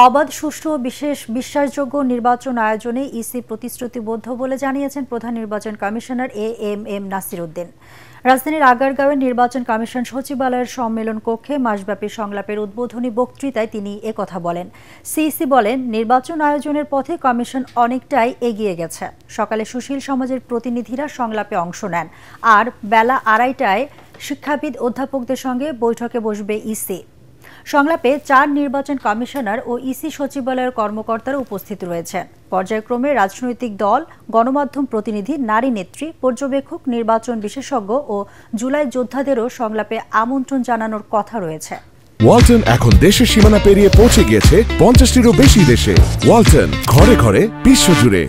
অবাধ, সুষ্ঠু ও বিশ্বাসযোগ্য নির্বাচন আয়োজনে ইসি প্রতিশ্রুতিবদ্ধ বলে জানিয়েছেন প্রধান নির্বাচন কমিশনার এএমএম নাসির উদ্দিন। রাজধানীর আগারগাঁওয়ের নির্বাচন কমিশন সচিবালয়ের সম্মেলন কক্ষে মাসব্যাপী সংলাপের উদ্বোধনী বক্তৃতায় তিনি একথা বলেন। সিইসি বলেন, নির্বাচন আয়োজনের পথে কমিশন অনেকটাই এগিয়ে গেছে। সকালে সুশীল সমাজের প্রতিনিধিরা সংলাপে অংশ নেন, আর বেলা 2:30টায় শিক্ষাবিদ অধ্যাপকদের সঙ্গে বৈঠকে বসবে ইসি। সংলাপে 4 নির্বাচন কমিশনার ও ইসি সচিবালয়ের কর্মকর্তারা উপস্থিত রয়েছেন। পর্যায়ক্রমে রাজনৈতিক দল, গণমাধ্যম প্রতিনিধি, নারী নেত্রী, পর্যবেক্ষক, নির্বাচন বিশেষজ্ঞ ও জুলাই যোদ্ধাদেরও সংলাপে আমন্ত্রণ জানানোর কথা রয়েছে। ওয়ালটন এখন দেশের সীমানা পেরিয়ে পৌঁছে গিয়েছে 50টিরও বেশি দেশে। ওয়ালটন, ঘরে ঘরে, বিশ্বজুড়ে।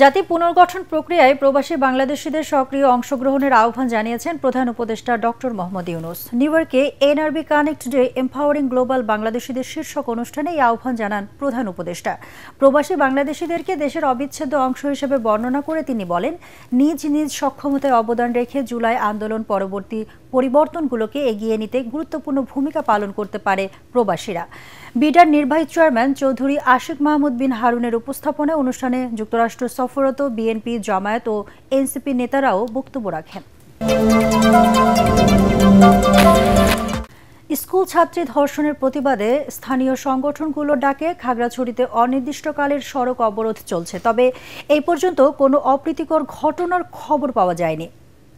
জাতি পুনর্গঠন প্রক্রিয়ায় প্রবাসী বাংলাদেশিদের সক্রিয় অংশগ্রহণের আহ্বান জানিয়েছেন প্রধান উপদেষ্টা ডক্টর মোহাম্মদ ইউনূস। নিউ ইয়র্কে NRB connect day empowering global বাংলাদেশিদের শীর্ষক অনুষ্ঠানে এই আহ্বান জানান প্রধান উপদেষ্টা। প্রবাসী বাংলাদেশিদেরকে দেশের অবিচ্ছেদ্য অংশ হিসেবে বর্ণনা করে তিনি বলেন, নিজ নিজ সক্ষমতায় অবদান রেখে জুলাই আন্দোলন পরবর্তী পরিবর্তনগুলোকে এগিয়ে নিতে গুরুত্বপূর্ণ ভূমিকা পালন করতে পারে প্রবাসীরা। বিডার নির্বাহী চেয়ারম্যান চৌধুরী আশিক মাহমুদ বিন হারুনের উপস্থাপনায় অনুষ্ঠানে যুক্তরাষ্ট্র সফররত বিএনপি, জামায়াত ও এনসিপি নেতারাও বক্তব্য রাখেন। স্কুল ছাত্রী ধর্ষণের প্রতিবাদে স্থানীয় সংগঠনগুলোর ডাকে খাগড়াছড়িতে অনির্দিষ্টকালের সড়ক অবরোধ চলছে। তবে এই পর্যন্ত কোনো অপ্রীতিকর ঘটনার খবর পাওয়া যায়নি।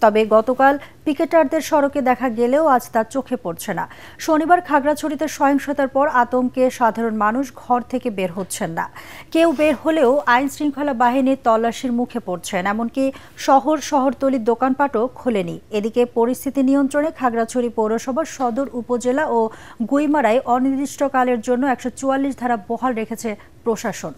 তবে গতকাল পিকেটারদের সড়কে দেখা গেলেও আজ তা চোখে পড়ছে না। শনিবার খাগড়াছড়িতে সহিংসতার পর আতঙ্কে সাধারণ মানুষ ঘর থেকে বের হচ্ছেন না। কেউ বের হলেও আইন শৃঙ্খলা বাহিনীর তল্লাশির মুখে পড়ছেন। এমনকি শহরতলির দোকানপাটও খোলেনি। এদিকে পরিস্থিতি নিয়ন্ত্রণে খাগড়াছড়ি পৌরসভার সদর উপজেলা ও গুইমারায় অনির্দিষ্টকালের জন্য 144 ধারা বহাল রেখেছে প্রশাসন।